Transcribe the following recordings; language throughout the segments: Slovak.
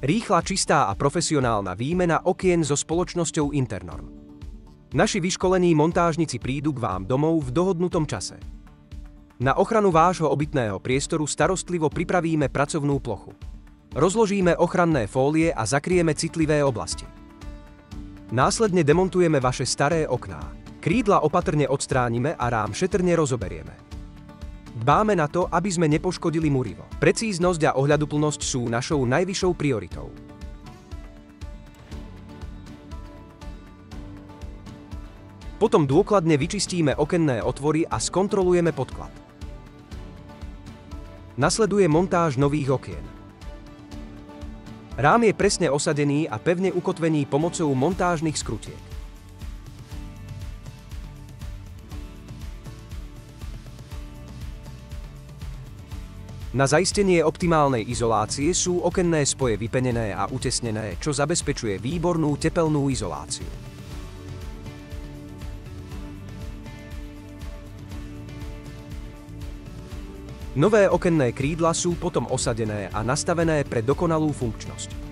Rýchla, čistá a profesionálna výmena okien so spoločnosťou Internorm. Naši vyškolení montážnici prídu k vám domov v dohodnutom čase. Na ochranu vášho obytného priestoru starostlivo pripravíme pracovnú plochu. Rozložíme ochranné fólie a zakrieme citlivé oblasti. Následne demontujeme vaše staré okná. Krídla opatrne odstránime a rám šetrne rozoberieme. Dbáme na to, aby sme nepoškodili murivo. Precíznosť a ohľaduplnosť sú našou najvyššou prioritou. Potom dôkladne vyčistíme okenné otvory a skontrolujeme podklad. Nasleduje montáž nových okien. Rám je presne osadený a pevne ukotvený pomocou montážnych skrutiek. Na zaistenie optimálnej izolácie sú okenné spoje vypenené a utesnené, čo zabezpečuje výbornú tepelnú izoláciu. Nové okenné krídla sú potom osadené a nastavené pre dokonalú funkčnosť.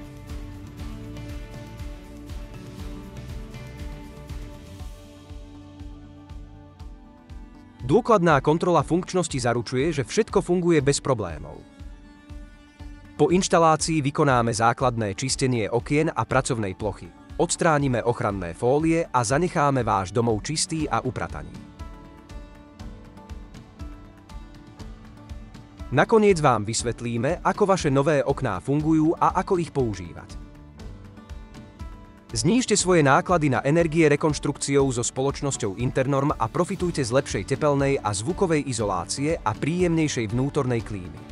Dôkladná kontrola funkčnosti zaručuje, že všetko funguje bez problémov. Po inštalácii vykonáme základné čistenie okien a pracovnej plochy. Odstránime ochranné fólie a zanecháme váš domov čistý a uprataný. Nakoniec vám vysvetlíme, ako vaše nové okná fungujú a ako ich používať. Znížte svoje náklady na energie rekonštrukciou so spoločnosťou Internorm a profitujte z lepšej tepelnej a zvukovej izolácie a príjemnejšej vnútornej klímy.